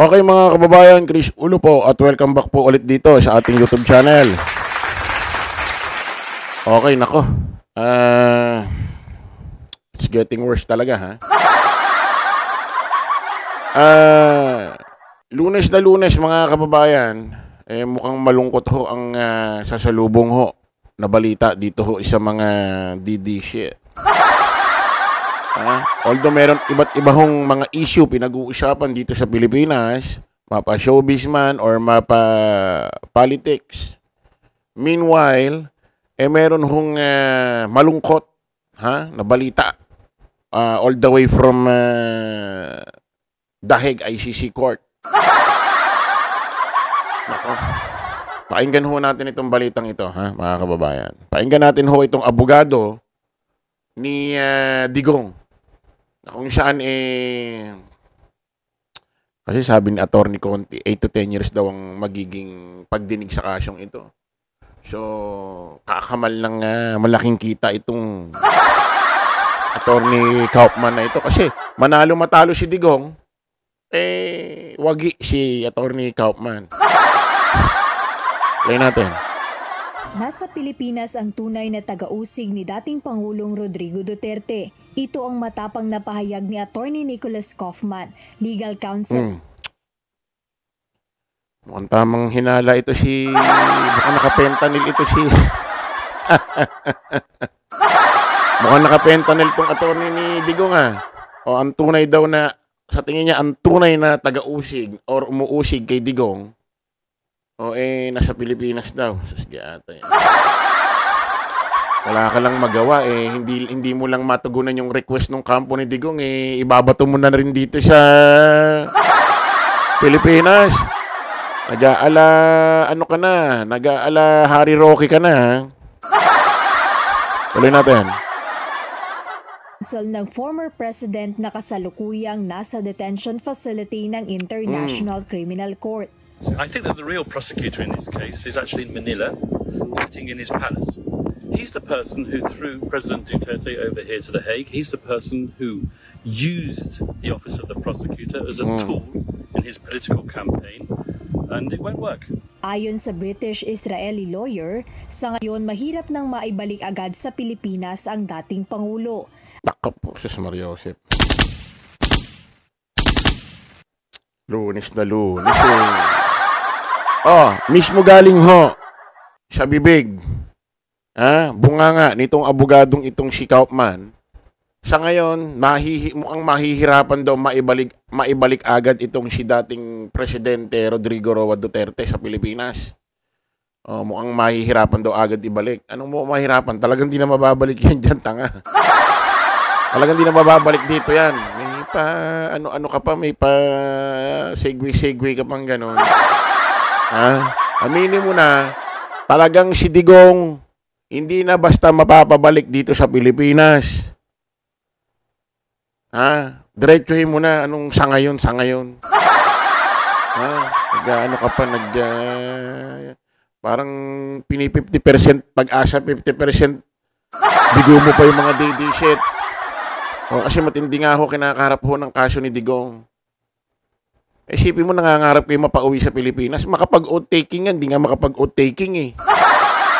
Okay mga kababayan, Chris Ulo po at welcome back po ulit dito sa ating YouTube channel. Okay, nako. It's getting worse talaga ha. Lunes na Lunes mga kababayan, mukhang malungkot ho ang sasalubong ho na balita dito ho sa mga DD shit. Although meron iba't iba hong mga issue pinag-uusapan dito sa Pilipinas, mapa showbiz man or mapa politics. Meanwhile, meron hong malungkot na balita all the way from The Hague ICC Court. Nako. Pakinggan ho natin itong balitang ito, mga kababayan. Pakinggan natin ho itong abogado ni Digong. Na kung saan kasi sabi ni Attorney Conti, 8 to 10 years daw ang magiging pagdinig sa kasyong ito. So, kakamal ng malaking kita itong Attorney Kaufman na ito. Kasi manalo matalo si Digong, wagi si Attorney Kaufman. Play natin. Nasa Pilipinas ang tunay na taga-usig ni dating Pangulong Rodrigo Duterte. Ito ang matapang na pahayag ni Attorney Nicholas Kaufman, legal counsel. Mukhang tamang hinala ito si... Baka nakapentanil ito si... Mukhang nakapentanil itong attorney ni Digong O ang tunay daw na... Sa tingin niya, ang tunay na taga-usig or umuusig kay Digong nasa Pilipinas daw. Sige ata wala ka lang magawa hindi mo lang matugunan yung request ng kampo ni Digong ibabato mo na rin dito sa Pilipinas. Nag-aala ano ka na, nag-aala Harry Roque ka na. Tuloy natin. Ng former president na kasalukuyang nasa detention facility ng International Criminal Court. I think that the real prosecutor in this case is actually in Manila, sitting in his palace. He's the person who threw President Duterte over here to The Hague. He's the person who used the office of the prosecutor as a tool in his political campaign, and it won't work. Ayon sa British-Israeli lawyer, sa ngayon mahirap nang maibalik agad sa Pilipinas ang dating Pangulo. Takap po si Maria Josep. Lunes na Lunes mismo galing ho sa bibig. Bunganga nitong abogadong itong si Kaufman. Sa ngayon, mukhang mahihirapan daw maibalik agad itong si dating Presidente Rodrigo Roa Duterte sa Pilipinas. Mukhang mahihirapan daw agad ibalik. Anong mo mahirapan? Talagang di na mababalik yan dyan, tanga. Talagang di na mababalik dito yan. May pa, ano ka pa, may pa segway ka pang ganon. Aminin mo na, talagang si Digong, hindi na basta mapapabalik dito sa Pilipinas. Diretsuhin mo na anong sa ngayon. Ano ka pa, parang pini 50% pag-asa, 50% bigo mo pa yung mga DD shit. Kasi matindi nga ho, kinakaharap ho ng kaso ni Digong. Isipin mo, nangangarap kayo mapauwi sa Pilipinas. Makapag-oath-taking yan, hindi nga makapag-oath-taking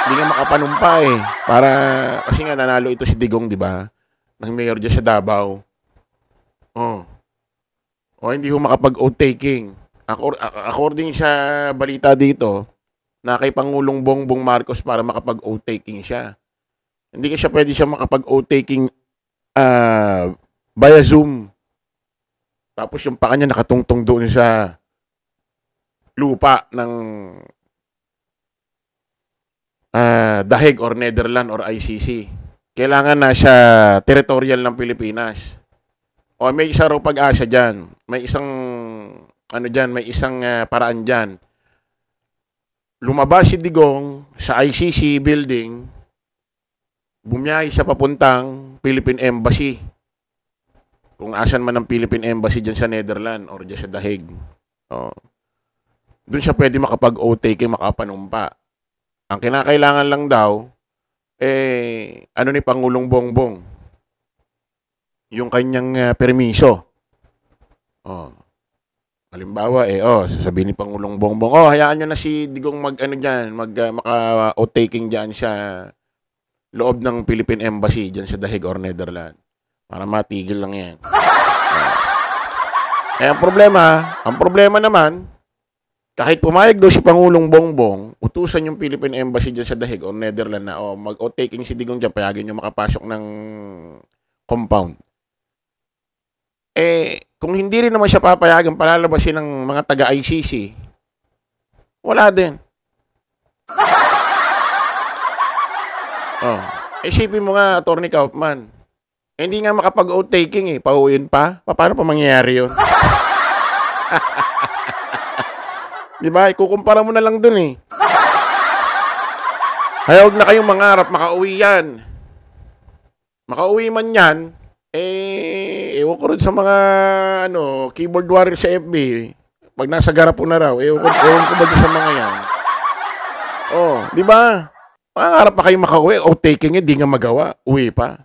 Hindi nga makapanumpa Para, kasi nga nanalo ito si Digong, di ba? Nang mayor dyan sa Davao. Hindi ho makapag-oath-taking. According sa balita dito, na kay Pangulong Bongbong Marcos para makapag-oath-taking siya. Hindi ka siya pwede siya makapag-oath-taking via Zoom. Tapos yung paa niya nakatungtong doon sa lupa ng The Hague or Netherlands or ICC. Kailangan na siya territorial ng Pilipinas. May isa raw pag-asa dyan. May isang may isang paraan dyan. Lumabas si Digong sa ICC building, bumiyahe siya papuntang Philippine Embassy. Kung asan man ang Philippine Embassy dyan sa Netherlands or dyan sa The Hague. Doon siya pwede makapag-o-take, makapanumpa. Ang kinakailangan lang daw, ni Pangulong Bongbong? Yung kanyang permiso. Halimbawa, sasabihin ni Pangulong Bongbong, hayaan nyo na si Digong maka-outtaking dyan sa loob ng Philippine Embassy dyan sa The Hague or Netherlands. Para matigil lang yan. Ang problema naman, kahit pumayag daw si Pangulong Bongbong, utusan yung Philippine Embassy dyan sa The Hague or Netherlands na, mag-outtaking si Digong dyan, payagin nyo makapasok ng compound. Kung hindi rin naman siya papayagan, palalabasin ng mga taga-ICC, wala din. Isipin mo nga, Atty. Kaufman, hindi nga makapag-outtaking pauwiin pa. Paano pa mangyayari yun? Diba? Ikukumpara mo na lang dun Kaya huwag na kayong mangarap, makauwi yan. Makauwi man yan, ewan ko rin sa mga keyboard warrior sa FB. Pag nasa garapo na raw, ewan ko ba sa mga yan. Di ba? Mangarap pa kayo makauwi, outtaking di nga magawa, uwi pa.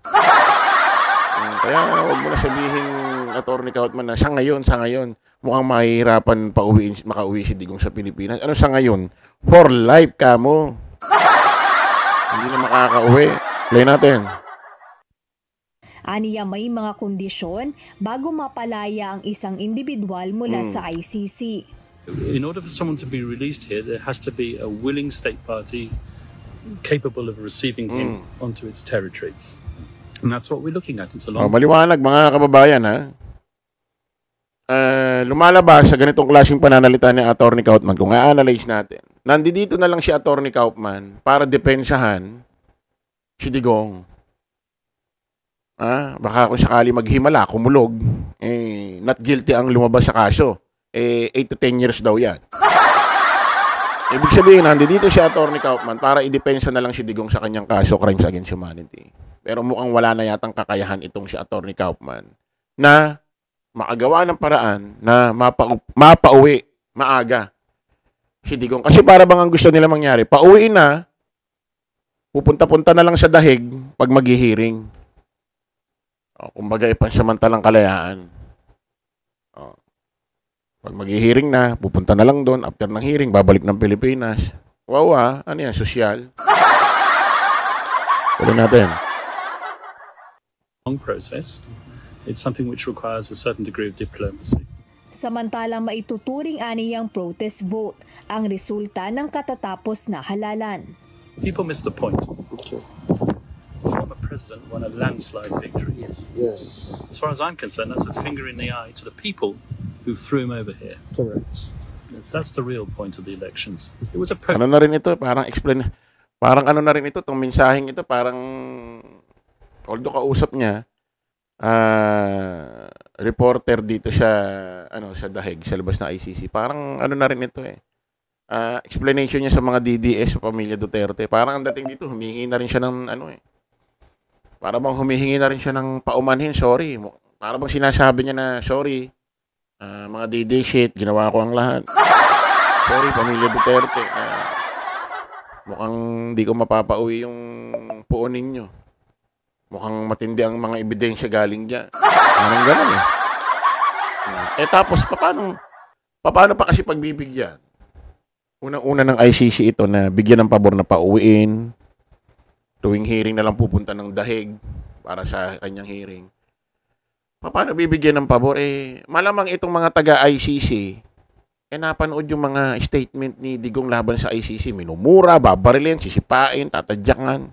Kaya huwag mo na sabihin, Atty. Kaufman, na sa ngayon, mukhang mahihirapan makauwi si Digong sa Pilipinas. Ano sa ngayon? For life ka mo. Hindi na makakauwi. Play natin. Aniya may mga kondisyon bago mapalaya ang isang individual mula sa ICC. In order for someone to be released here, there has to be a willing state party capable of receiving him onto its territory. And that's what we're looking at. It's a long... Maliwanag mga kababayan lumalabas sa ganitong klaseng pananalita ni Atty. Kaufman. Kung i-analyze natin, nandito na lang si Atty. Kaufman para depensahan si Digong. Baka kung sakali maghimala, kumulog, not guilty ang lumabas sa kaso. 8 to 10 years daw yan. Ibig sabihin, nandito si Atty. Kaufman para idepensa na lang si Digong sa kanyang kaso, crimes against humanity. Pero mukhang wala na yatang kakayahan itong si Atty. Kaufman na makagawa ng paraan na mapauwi maaga si Digong. Kasi para bang ang gusto nila mangyari, pauwiin na, pupunta-punta na lang sa dahig pag maghihiring. Kumbaga, pansamantalang kalayaan. Pag maghihiring na, pupunta na lang doon. After ng hearing, babalik ng Pilipinas. Wow, ano yan? Sosyal. Tuloy natin. Long process. It's something which requires a certain degree of diplomacy. Samantalang maituturing aniyang protest vote ang resulta ng katatapos na halalan. People miss the point. Former president won a landslide victory. Yes. As far as I'm concerned, that's a finger in the eye to the people who threw him over here. Correct. That's the real point of the elections. It was a ano na rin ito, parang ano na rin ito, tong mensaheng ito, parang although kausap niya, reporter dito sa The Hague, sa labas ng ICC, parang ano na rin ito explanation niya sa mga DDS sa pamilya Duterte. Parang ang dating dito, humihingi na rin siya ng para bang humihingi na rin siya ng paumanhin, sorry. Para bang sinasabi niya na, sorry, mga DD shit, ginawa ko ang lahat. Sorry, pamilya Duterte. Mukhang di ko mapapauwi yung puon ninyo. Mukhang matindi ang mga ebidensya galing dyan. Parang ganun tapos, paano pa kasi pagbibigyan? Unang-una ng ICC ito na bigyan ng pabor na pauwiin. Tuwing hearing na lang pupunta ng dahig para sa kanyang hearing. Paano bibigyan ng pabor? Malamang itong mga taga-ICC, napanood yung mga statement ni Digong laban sa ICC. Minumura, babarilin, sisipain, tatadyakan.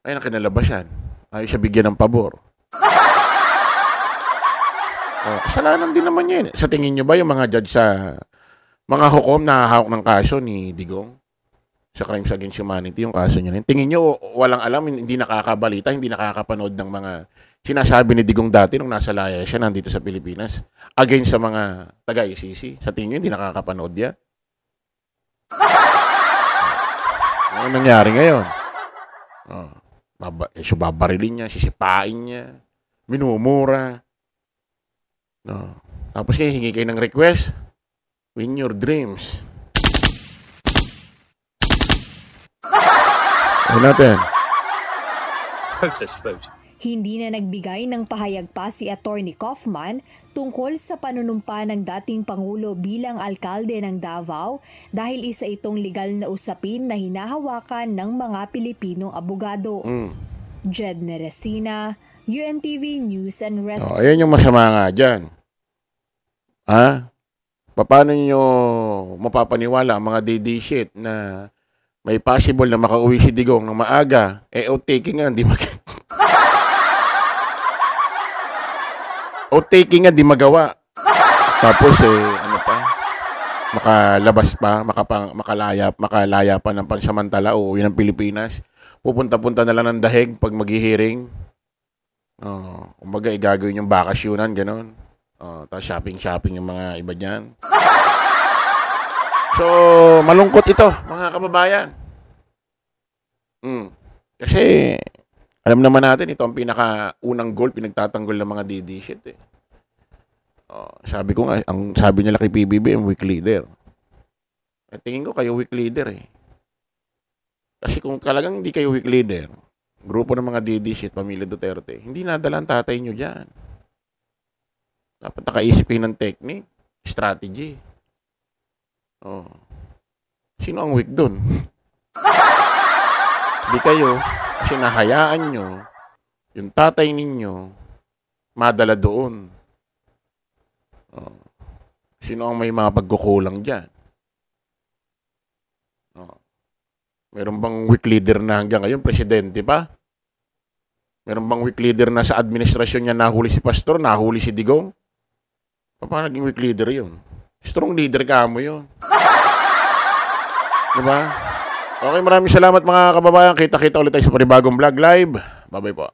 Ayun ang kinalabasan. Ayaw siya bigyan ng pabor. Kasalanan din naman yan. Sa tingin nyo ba yung mga judge sa mga hukom na hawak ng kaso ni Digong sa crimes against humanity, yung kaso niya? Tingin nyo walang alam, hindi nakakabalita, hindi nakakapanood ng mga sinasabi ni Digong dati nung nasa laya siya nandito sa Pilipinas against sa mga taga-ICC? Sa tingin nyo hindi nakakapanood yan? Ano nangyari ngayon? Babarilin niya, sisipain niya, minumura. Tapos hingi kayo ng request. Win your dreams. Ano natin? Protest vote. Hindi na nagbigay ng pahayag pa si Atty. Kaufman tungkol sa panunumpa ng dating Pangulo bilang alkalde ng Davao dahil isa itong legal na usapin na hinahawakan ng mga Pilipinong abogado. Jed Neresina, UNTV News and Rescue. Ayan yung masama nga dyan. Ha? Paano nyo mapapaniwala ang mga DD shit na may possible na makauwi si Digong ng maaga? Outtaking nga, di outtaking nga, di magawa. Tapos, ano pa? Makalabas pa, makalaya pa ng pansamantala o uwi ng Pilipinas. Pupunta-punta na lang ng dahig pag mag-hearing. Kumbaga, igagawin yung bakasyonan, gano'n. Tapos shopping yung mga iba dyan. So, malungkot ito, mga kababayan. Kasi, alam naman natin, ito ang pinakaunang goal, pinagtatanggol ng mga DD shit eh. Sabi ko nga, ang sabi nila kay PBB, ang weak leader. Tingin ko kayo weak leader eh. Kasi kung talagang hindi kayo weak leader, grupo ng mga DD shit, pamilya Duterte, hindi nadala ang tatay nyo dyan. Dapat nakaisipin ng technique, strategy. Sino ang weak dun? Hindi kayo, kasi nahayaan nyo, yung tatay ninyo, madala doon. Sino ang may mga pagkukulang dyan? Meron bang weak leader na hanggang ngayon, presidente pa? Meron bang weak leader na sa administrasyon niya nahuli si Pastor, nahuli si Digong? Paano naging weak leader yun? Strong leader ka mo yun. Diba? Okay, maraming salamat mga kababayan. Kita-kita ulit tayo sa panibagong vlog live. Bye-bye po.